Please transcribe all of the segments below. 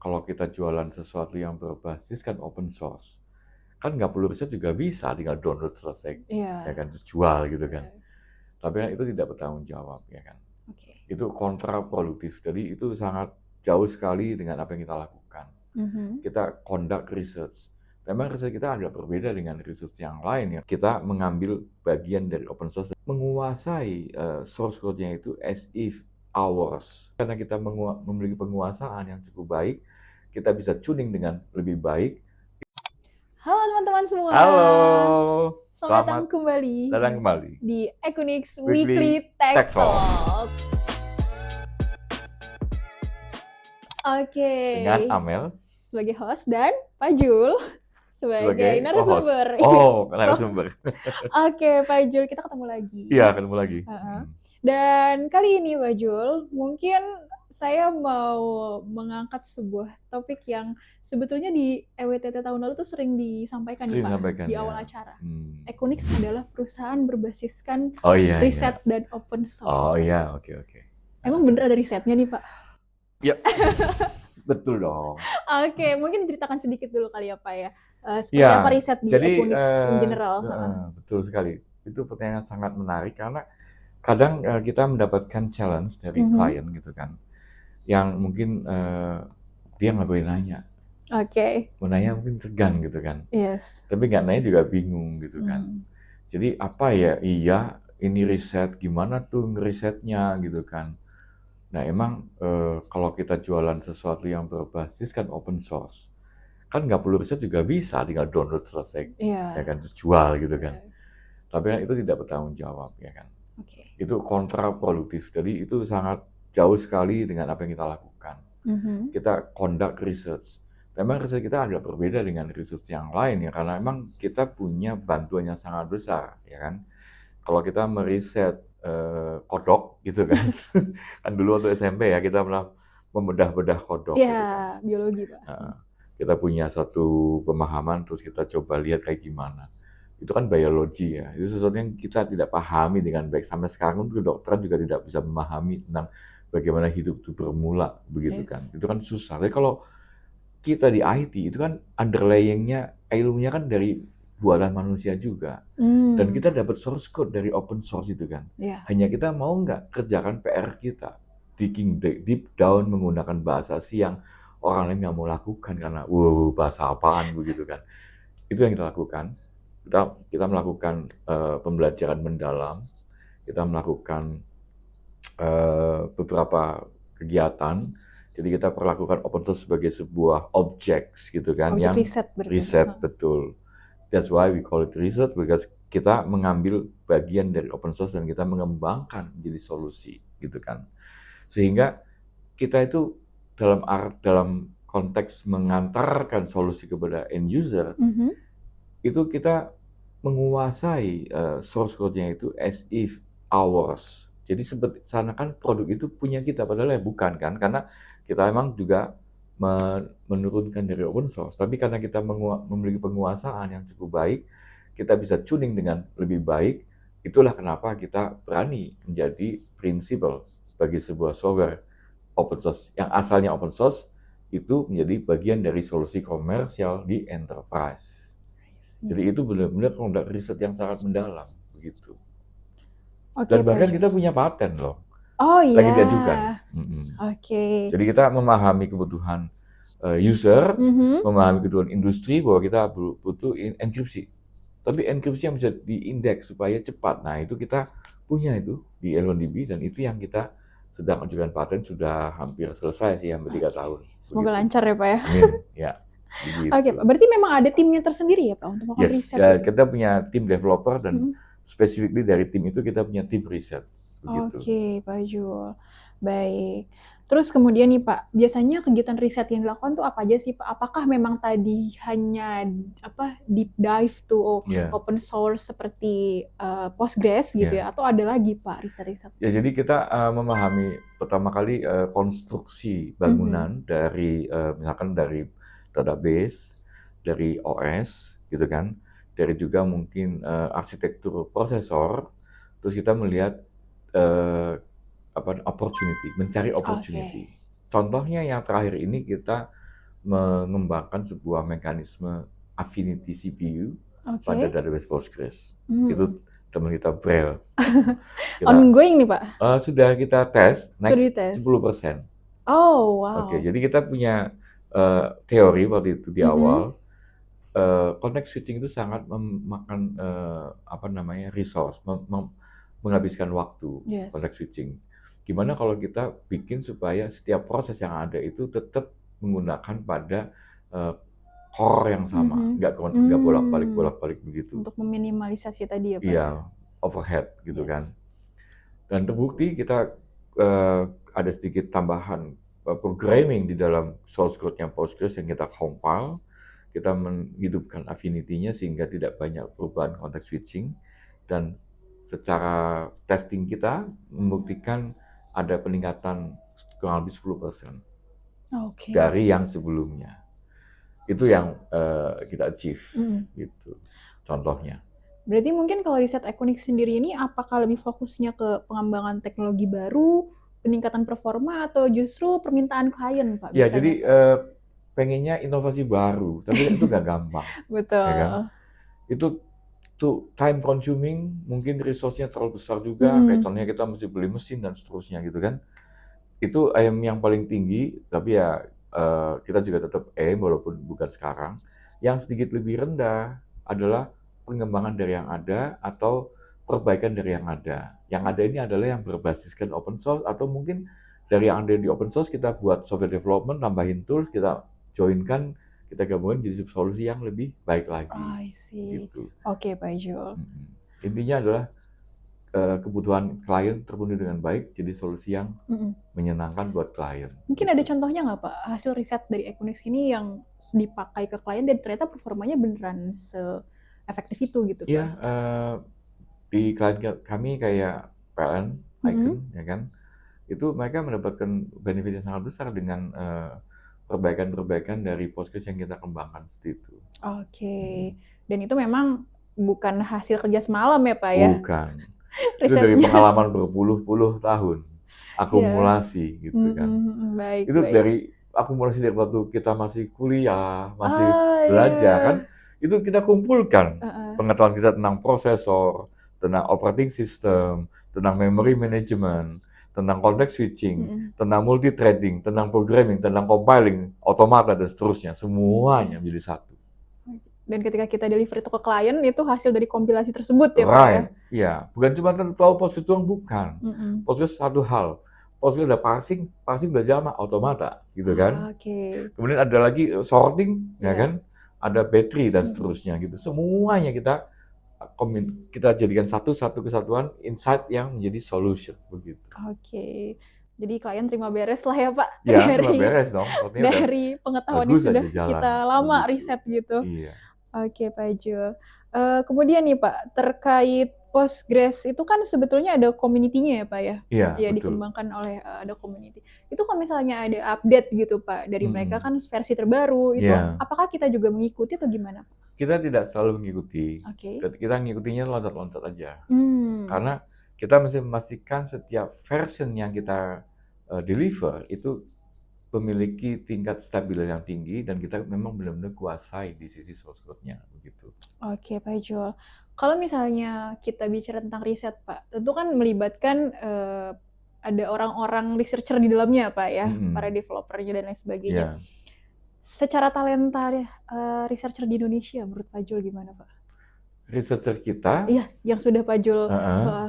kalau kita jualan sesuatu yang berbasiskan open source, kan nggak perlu riset juga bisa, tinggal download selesai, ya Iya. kan, terus jual gitu kan. Bener. Tapi kan itu tidak bertanggung jawab, ya kan. Oke. Itu kontraproduktif. Jadi itu sangat jauh sekali dengan apa yang kita lakukan. Mhm. Kita conduct research. Memang riset kita agak berbeda dengan research yang lain ya. Kita mengambil bagian dari open source, menguasai source code-nya itu as if ours. Karena kita memiliki penguasaan yang cukup baik, kita bisa tuning dengan lebih baik. Halo teman-teman semua, Halo, selamat datang selamat kembali datang kembali di Equinix Weekly Weekly Tech Tech Talk Talk. Oke, dengan Amel sebagai host dan Pak Jul sebagai sebagai co-host. narasumber. Oh, narasumber. Oke, Pak Jul, kita ketemu lagi. Iya, ketemu lagi. Dan kali ini Pak Jul, mungkin saya mau mengangkat sebuah topik yang sebetulnya di EWTT tahun lalu tuh sering disampaikan nih Sering Pak, sampaikan di ya. awal acara. Equinix adalah perusahaan berbasiskan Oh iya, riset iya. dan open source. Oh iya, oke. Emang bener ada risetnya nih Pak? Ya, betul dong. Oke, mungkin ceritakan sedikit dulu kali ya Pak ya. Seperti Ya, apa riset di jadi Equinix in general? betul sekali. Itu pertanyaan yang sangat menarik karena kadang kita mendapatkan challenge dari klien gitu kan, yang mungkin dia nggak boleh nanya. Oke. Mau nanya mungkin segan gitu kan. Yes. Tapi nggak nanya juga bingung gitu kan. Jadi apa ya, iya ini riset, gimana tuh ngerisetnya gitu kan. Nah emang kalau kita jualan sesuatu yang berbasiskan open source, kan nggak perlu riset juga bisa, tinggal download selesai, Iya. ya kan, terus jual gitu kan. Bener. Tapi kan itu tidak bertanggung jawab, ya kan. Oke. Itu kontraproduktif. Jadi itu sangat jauh sekali dengan apa yang kita lakukan. Kita conduct research. Memang riset kita agak berbeda dengan research yang lain ya, karena memang kita punya bantuan yang sangat besar, ya kan. Kalau kita meriset kodok gitu kan, kan dulu waktu SMP ya kita pernah membedah-bedah kodok gitu kan. Iya, biologi Pak. Kita punya suatu pemahaman, terus kita coba lihat kayak gimana. Itu kan biologi ya, itu sesuatu yang kita tidak pahami dengan baik. Sampai sekarang pun kedokteran juga tidak bisa memahami tentang bagaimana hidup itu bermula, begitu kan. Yes. Itu kan susah. Tapi kalau kita di IT, itu kan underlying-nya, ilmunya kan dari buatan manusia juga. Dan kita dapat source code dari open source itu kan. Yeah. Hanya kita mau nggak kerjakan PR kita, digging deep down menggunakan bahasa yang orang lain nggak mau lakukan karena bahasa apaan begitu kan. Itu yang kita lakukan. Kita melakukan pembelajaran mendalam, kita melakukan beberapa kegiatan. Jadi kita perlakukan open source sebagai sebuah objek gitu kan, Objek yang riset berarti. riset betul. That's why we call it research, because kita mengambil bagian dari open source dan kita mengembangkan menjadi solusi gitu kan. Sehingga kita itu dalam konteks mengantarkan solusi kepada end user, itu kita menguasai source code-nya itu as if ours. Jadi seakan-akan produk itu punya kita, padahal ya bukan kan, karena kita memang juga menurunkan dari open source, tapi karena kita memiliki penguasaan yang cukup baik, kita bisa tuning dengan lebih baik. Itulah kenapa kita berani menjadi prinsipal bagi sebuah software open source yang asalnya open source itu menjadi bagian dari solusi komersial di enterprise. Jadi itu benar-benar conduct riset yang sangat mendalam begitu. Dan bahkan kita punya paten loh. Oh iya. Lagi diajukan. Oke. Jadi kita memahami kebutuhan user, memahami kebutuhan industri bahwa kita butuh enkripsi. Tapi enkripsi yang bisa diindeks supaya cepat. Nah, itu kita punya itu di L1DB dan itu yang kita sedang ajukan paten, sudah hampir selesai sih, hampir 3 tahun. Semoga lancar ya Pak ya. Amin. Ya. Oke, Pak. Berarti memang ada timnya tersendiri ya Pak untuk melakukan riset gitu? Kita punya tim developer dan specifically dari tim itu kita punya tim riset. Oke, Pak Jul. Baik. Terus kemudian nih Pak, biasanya kegiatan riset yang dilakukan tuh apa aja sih Pak? Apakah memang tadi hanya deep dive to open source seperti Postgres gitu ya? Atau ada lagi Pak riset-riset? Ya, jadi kita memahami pertama kali konstruksi bangunan dari misalkan dari database, dari OS gitu kan, dari juga mungkin arsitektur prosesor. Terus kita melihat opportunity, mencari opportunity. Contohnya yang terakhir ini kita mengembangkan sebuah mekanisme affinity CPU pada Oke. database Postgres. Hmm. Itu teman kita Brel. Kita Ongoing nih Pak? sudah kita tes, Sudah next dites? 10%. Oh, Oke, wow. jadi kita punya teori waktu itu di Mm-mm. awal, context switching itu sangat memakan apa namanya resource, menghabiskan waktu Yes. context switching. Gimana kalau kita bikin supaya setiap proses yang ada itu tetap menggunakan pada eh, core yang sama, Mhm. nggak bolak-balik begitu. Untuk meminimalisasi tadi ya Pak ya? Iya, overhead gitu kan. Yes. Dan terbukti kita eh, ada sedikit tambahan programming di dalam source code-nya Postgres yang kita compile, kita menghidupkan affinity-nya sehingga tidak banyak perubahan context switching, dan secara testing kita membuktikan ada peningkatan kurang lebih 10% Oke. dari yang sebelumnya. Itu yang kita achieve Mm. gitu. Oke. Contohnya. Berarti mungkin kalau riset Equinix sendiri ini apakah lebih fokusnya ke pengembangan teknologi baru, peningkatan performa, atau justru permintaan klien Pak Ya, biasanya jadi Pak? pengennya inovasi baru, tapi itu nggak gampang, ya kan? Betul. Itu tuh time consuming, mungkin resource-nya terlalu besar juga, kayak Mm-mm. contohnya kita mesti beli mesin dan seterusnya gitu kan. Itu yang paling tinggi, tapi ya kita juga tetap walaupun bukan sekarang. Yang sedikit lebih rendah adalah pengembangan dari yang ada atau perbaikan dari yang ada. Yang ada ini adalah yang berbasiskan open source, atau mungkin dari yang ada di open source kita buat software development, tambahin tools, kita joinkan, kita gabungkan jadi solusi yang lebih baik lagi, I see. gitu. Oke Pak Jul. Intinya adalah kebutuhan klien terpenuhi dengan baik, jadi solusi yang Mm-mm. menyenangkan buat klien. Mungkin ada contohnya nggak Pak, hasil riset dari Equinix ini yang dipakai ke klien dan ternyata performanya beneran se-efektif itu gitu Iya, Pak? di klien kami kayak PLN, Mm-mm. Icon, ya kan, itu mereka mendapatkan benefit yang sangat besar dengan perbaikan-perbaikan dari Postgres yang kita kembangkan seperti itu. Oke. Dan itu memang bukan hasil kerja semalam ya Pak ya, Bukan, itu dari risetnya? pengalaman berpuluh-puluh tahun, Iya. akumulasi gitu kan. Baik, Itu baik. dari akumulasi dari waktu kita masih kuliah, masih Ah, belajar kan, iya. itu kita kumpulkan Heeh. pengetahuan kita tentang prosesor, tentang operating system, tentang memory management, tentang context switching, Mm-mm. tentang multithreading, tentang programming, tentang compiling, automata dan seterusnya, semuanya menjadi satu. Dan ketika kita deliver itu ke klien, itu hasil dari kompilasi tersebut ya Pak ya? Right, ya, bukan cuma tahu Postgres doang, bukan. Mm-mm. Postgres satu hal, Postgres ada parsing, parsing belajar sama automata, gitu kan. Oke. Kemudian ada lagi sorting, ya Iya. kan? Ada battery dan Mm-mm. seterusnya gitu. Semuanya kita jadikan satu kesatuan insight yang menjadi solution begitu. Oke. Jadi klien terima beres lah ya Pak Ya, cuma dari beres dong. Artinya udah dari pengetahuan yang bagus sudah aja jalan kita lama begitu. riset gitu. Iya. Oke Pak Jul. Kemudian nih Pak, terkait Postgres itu kan sebetulnya ada community-nya ya Pak ya? Iya, Ya betul. dikembangkan oleh ada community. Itu kalau misalnya ada update gitu Pak dari mereka kan versi terbaru itu Iya. apakah kita juga mengikuti atau gimana Pak? Kita tidak selalu mengikuti. Oke. Kita ngikutinya loncat-loncat aja. Hmm. Karena kita mesti memastikan setiap version yang kita deliver itu memiliki tingkat stabilan yang tinggi dan kita memang benar-benar kuasai di sisi source code-nya begitu. Oke Pak Jul. Kalau misalnya kita bicara tentang riset Pak, tentu kan melibatkan ada orang-orang researcher di dalamnya Pak ya, para developernya dan lain sebagainya. Ya. Secara talenta researcher di Indonesia menurut Pak Jul gimana Pak? Researcher kita Iya, yang sudah Pak Jul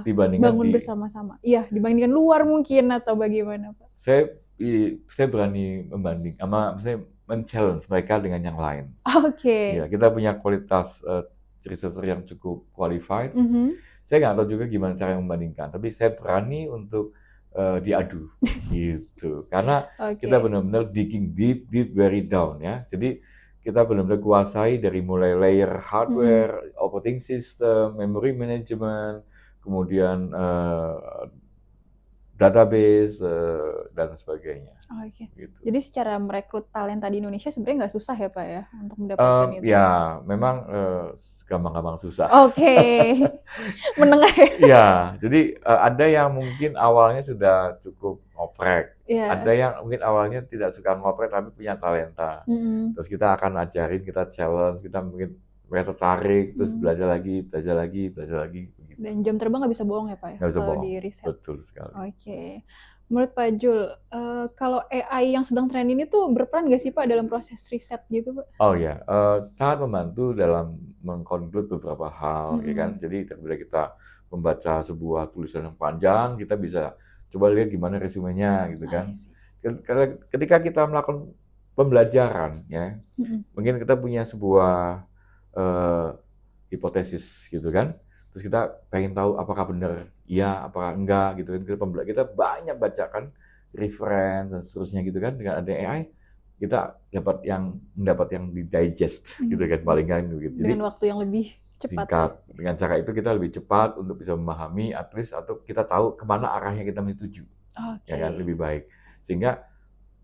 dibandingkan bangun bersama-sama. Iya, dibandingkan luar mungkin atau bagaimana Pak? Saya berani membanding, saya men-challenge mereka dengan yang lain. Oke. Ya, kita punya kualitas researcher yang cukup qualified. Saya nggak tahu juga gimana cara membandingkan, tapi saya berani untuk diadu, gitu. Karena kita benar-benar digging deep, very down ya. Jadi kita benar-benar kuasai dari mulai layer hardware, operating system, memory management, kemudian database dan sebagainya. Oke. Gitu. Jadi secara merekrut talenta di Indonesia sebenarnya nggak susah ya Pak ya untuk mendapatkan itu? Ya, memang gampang-gampang susah. Oke. Menengah ya? Iya, jadi ada yang mungkin awalnya sudah cukup ngoprek, ada Iya. yang mungkin awalnya tidak suka ngoprek tapi punya talenta. Mhm. Terus kita akan ajarin, kita challenge, kita mungkin mereka tertarik, terus Mhm. belajar lagi, belajar lagi, belajar lagi, begitu. Dan jam terbang nggak bisa bohong ya Pak ya, Nggak bisa kalau bohong, di riset? betul sekali. Oke. Menurut Pak Jul, kalau AI yang sedang tren ini tuh berperan nggak sih Pak dalam proses riset gitu Pak? Oh ya, sangat membantu dalam mengkonklut beberapa hal, ya kan. Mhm. Jadi daripada kita membaca sebuah tulisan yang panjang, kita bisa coba lihat gimana resumenya, gitu I kan. see. Karena ketika kita melakukan pembelajaran, ya, Mhm. mungkin kita punya sebuah eh, hipotesis, gitu kan. Terus kita pengen tahu apakah benar, iya, apakah enggak, gitu kan. Kita banyak bacakan reference dan seterusnya, gitu kan. Dengan ada AI, kita mendapat yang di-digest, gitu kan, paling nggak gitu. Jadi Dengan waktu yang lebih cepat ya? singkat. Dengan cara itu kita lebih cepat untuk bisa memahami, at least, atau kita tahu kemana arahnya kita menuju, ya kan, Oke. lebih baik. Sehingga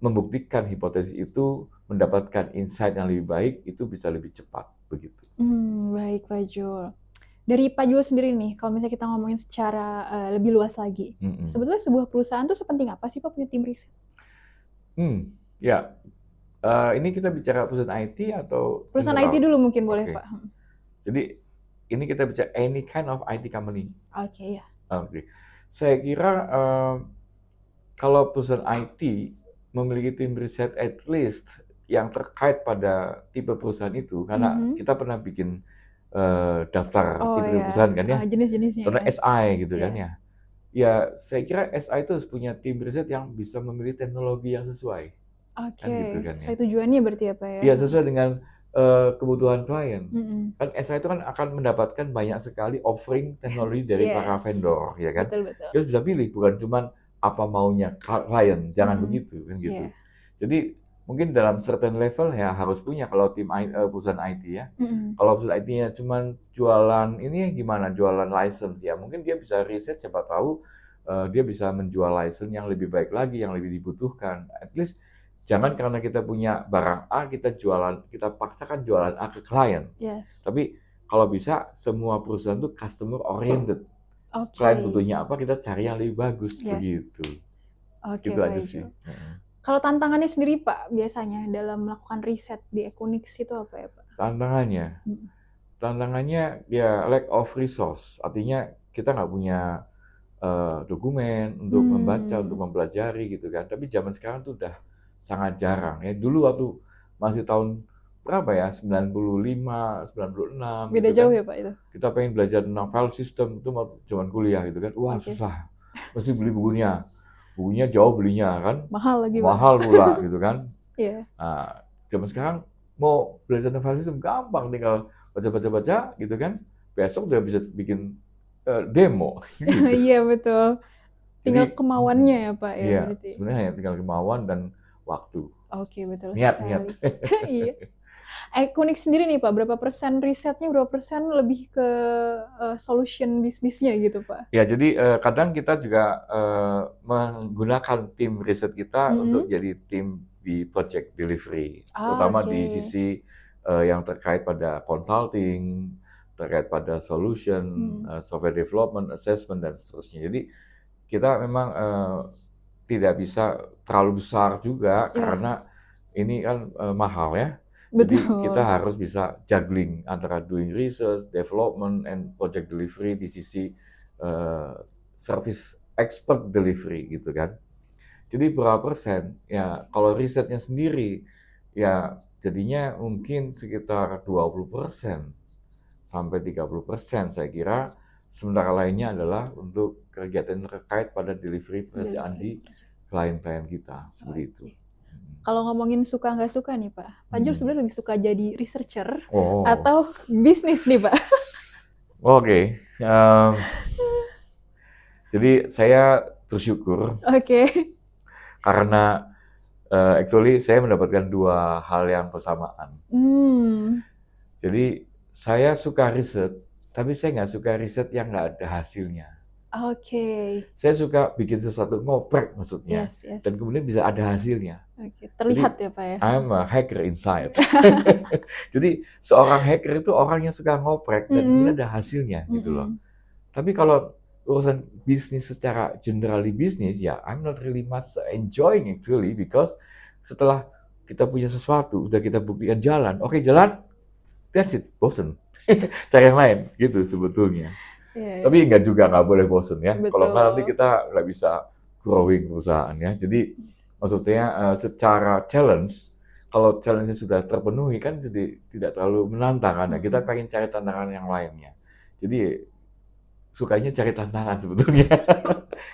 membuktikan hipotesis itu, mendapatkan insight yang lebih baik, itu bisa lebih cepat, begitu. Baik Pak Jul. Dari Pak Jul sendiri nih, kalau misalnya kita ngomongin secara lebih luas lagi, sebetulnya sebuah perusahaan tuh sepenting apa sih Pak punya tim riset? Ya, ini kita bicara perusahaan IT atau Perusahaan IT singular? dulu mungkin boleh Oke. Pak. Jadi ini kita bicara any kind of IT company. Oke ya. Oke. Saya kira kalau perusahaan IT memiliki tim riset at least yang terkait pada tipe perusahaan itu, karena kita pernah bikin daftar Oh tipe-tipe ya, perusahaan kan ya, jenis-jenisnya contohnya ya. SI gitu kan Iya. ya. Ya, saya kira SI itu harus punya tim riset yang bisa memilih teknologi yang sesuai, kan gitu Oke, kan ya. sesuai tujuannya berarti ya Pak ya? Iya, sesuai dengan kebutuhan klien. Mhm. Kan SI itu kan akan mendapatkan banyak sekali offering teknologi dari para Yes. vendor, ya kan. Betul betul. Dia harus bisa pilih, bukan cuman apa maunya klien, jangan begitu, kan gitu. Iya. Jadi mungkin dalam certain level ya harus punya kalau perusahaan IT ya. Kalau perusahaan IT-nya cuman jualan ini gimana, jualan license ya, mungkin dia bisa riset, siapa tahu dia bisa menjual license yang lebih baik lagi, yang lebih dibutuhkan. At least jangan karena kita punya barang A, kita paksakan jualan A ke klien. Yes. Tapi kalau bisa semua perusahaan itu customer oriented. Oke. Klien butuhnya apa, kita cari yang lebih bagus, Yes. begitu. Oke, Gitu aja Pak sih. Jul. Kalau tantangannya sendiri Pak, biasanya dalam melakukan riset di Equinix itu apa ya Pak? Tantangannya ya lack of resource, artinya kita nggak punya dokumen untuk membaca, untuk mempelajari gitu kan. Tapi zaman sekarang tuh udah sangat jarang ya. Dulu waktu masih tahun berapa ya, 95, 96 Beda gitu kan. jauh ya Pak itu? Kita pengen belajar tentang file system itu zaman kuliah gitu kan. Wah, Oke. susah. Mesti beli bukunya. Bukunya jauh belinya kan. Mahal lagi Pak. Mahal pula gitu kan. Iya. Nah, zaman sekarang mau belajar tentang file system gampang, tinggal baca-baca gitu kan. Besok udah bisa bikin demo. Gitu. Iya betul. Tinggal Jadi, kemauannya ya Pak ya Iya, berarti. sebenarnya hanya tinggal kemauan dan waktu. Oke, betul Niat. sekali. Iya. Equinix sendiri nih Pak, berapa persen risetnya, berapa persen lebih ke solution bisnisnya gitu Pak? Ya, jadi kadang kita juga menggunakan tim riset kita untuk jadi tim di project delivery, terutama di sisi yang terkait pada consulting, terkait pada solution, software development, assessment, dan seterusnya. Jadi kita memang tidak bisa terlalu besar juga karena ini kan mahal ya. Jadi kita harus bisa juggling antara doing research, development, and project delivery di sisi service expert delivery gitu kan. Jadi berapa persen? Ya kalau risetnya sendiri ya jadinya mungkin sekitar 20% sampai 30% saya kira. Sementara lainnya adalah untuk kegiatan terkait pada delivery pekerjaan di klien-klien kita, seperti itu. Kalau ngomongin suka nggak suka nih Pak, Pak Jul sebenarnya lebih suka jadi researcher atau bisnis nih Pak? Oke. Jadi saya bersyukur. Karena actually saya mendapatkan dua hal yang bersamaan. Jadi saya suka riset, tapi saya nggak suka riset yang nggak ada hasilnya. Oke. Saya suka bikin sesuatu ngoprek maksudnya, Yes, yes. dan kemudian bisa ada hasilnya. Oke, Jadi terlihat ya, Pak, ya? I'm a hacker inside. Jadi seorang hacker itu orang yang suka ngoprek dan kemudian ada hasilnya gitu loh. Tapi kalau urusan bisnis secara generally bisnis, ya I'm not really much enjoying actually, because setelah kita punya sesuatu, udah kita buktikan jalan, oke jalan, that's it, bosen. Cari yang lain gitu sebetulnya. Iya, Tapi nggak juga, nggak boleh bosen ya. Kalau nggak nanti betul. kita nggak bisa growing perusahaannya. Jadi maksudnya secara challenge, kalau challenge-nya sudah terpenuhi kan jadi tidak terlalu menantang kan. Nah, kita pengen cari tantangan yang lainnya. Jadi sukanya cari tantangan sebetulnya.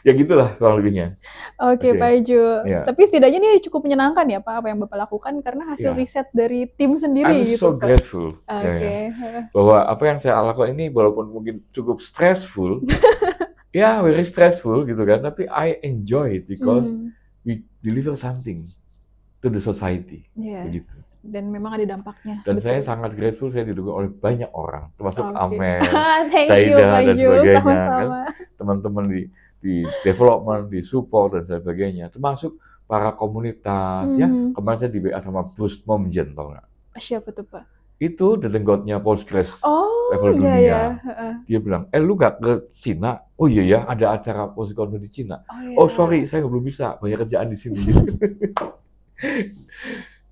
Ya gitulah kurang lebihnya. Oke, Oke. Pak Ijul. Ya. Tapi setidaknya ini cukup menyenangkan ya, Pak, apa yang Bapak lakukan karena hasil Ya. riset dari tim sendiri I'm gitu, so Pak. grateful. Oke. Bahwa apa yang saya lakukan ini walaupun mungkin cukup stressful, ya very stressful gitu kan, tapi I enjoy it because we deliver something to the society. Begitu. Yes. Dan memang ada dampaknya. Dan betul. saya sangat grateful saya didukung oleh banyak orang, termasuk Oke. Amel, Thank you, Saida Pak dan Ijul. sebagainya, kan. Sama-sama. Teman-teman di development, di support dan sebagainya, termasuk para komunitas ya. Kemarin saya di WA sama Bruce Momjen, tau nggak? Siapa tuh, Pak? Itu delenggotnya Postgres Oh, level iya, dunia. ya. Dia bilang, lu gak ke Cina? Oh iya ya, ada acara PostConf di Cina. Oh, iya. Oh sorry, saya belum bisa, banyak kerjaan di sini.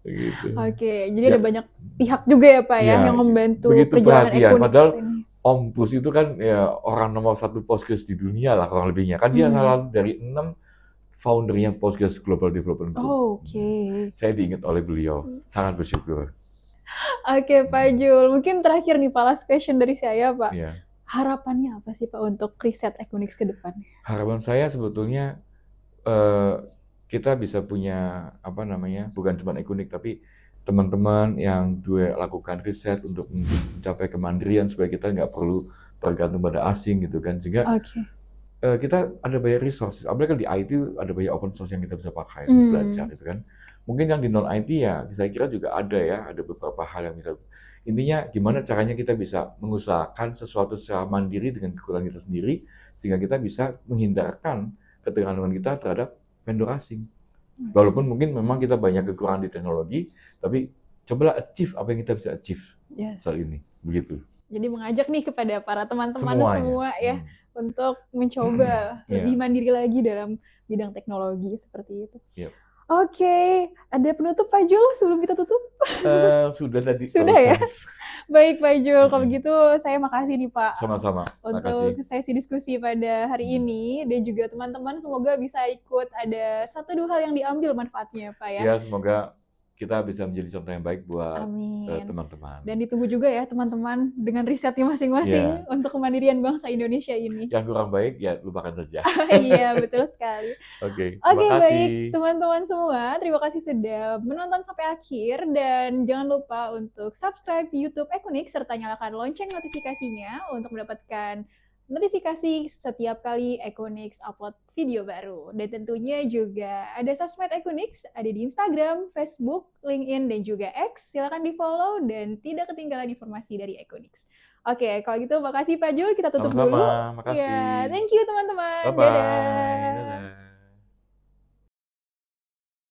Gitu. Oke, jadi ada banyak pihak juga ya, Pak, ya, yang membantu perjalanan Equinix Padahal ini. Om Bus itu kan ya orang nomor 1 Postgres di dunia lah kurang lebihnya. Kan dia salah dari 6 foundernya Postgres Global Development Group. Oh, oke. Saya diingat oleh beliau, sangat bersyukur. Oke, Pak Jul. Mungkin terakhir nih, Pak, last question dari saya, Pak. Ya. Harapannya apa sih, Pak, untuk riset Equinix ke depan? Harapan saya sebetulnya kita bisa punya bukan cuma Equinix tapi teman-teman yang lakukan riset untuk mencapai kemandirian supaya kita nggak perlu tergantung pada asing gitu kan, sehingga kita ada banyak resources, apalagi kan di IT ada banyak open source yang kita bisa pakai belajar gitu kan. Mungkin yang di non IT ya saya kira juga ada beberapa hal yang bisa. Intinya gimana caranya kita bisa mengusahakan sesuatu secara mandiri dengan kekurangan kita sendiri sehingga kita bisa menghindarkan ketergantungan kita terhadap vendor asing. Walaupun mungkin memang kita banyak kekurangan di teknologi, tapi cobalah achieve apa yang kita bisa achieve saat ini, begitu. Jadi mengajak nih kepada para teman-teman semua ya, untuk mencoba lebih mandiri lagi dalam bidang teknologi seperti itu. Oke, ada penutup Pak Jul sebelum kita tutup? Sudah tadi. Sudah ya? Baik Pak Jul, kalau begitu saya makasih nih Pak. Sama-sama. Untuk sesi diskusi pada hari ini, dan juga teman-teman semoga bisa ikut ada 1-2 hal yang diambil manfaatnya Pak ya. Ya, semoga kita bisa menjadi contoh yang baik buat teman-teman. Dan ditunggu juga ya teman-teman dengan risetnya masing-masing untuk kemandirian bangsa Indonesia ini. Yang kurang baik ya lupakan saja. Iya, betul sekali. Oke, baik teman-teman semua, terima kasih sudah menonton sampai akhir dan jangan lupa untuk subscribe YouTube Equinix serta nyalakan lonceng notifikasinya untuk mendapatkan notifikasi setiap kali Equinix upload video baru. Dan tentunya juga ada sosmed Equinix, ada di Instagram, Facebook, LinkedIn, dan juga X. Silakan di-follow dan tidak ketinggalan informasi dari Equinix. Oke, kalau gitu makasih Pak Jul, kita tutup dulu. Sama-sama, makasih. Ya, thank you teman-teman. Bye-bye. Dadah.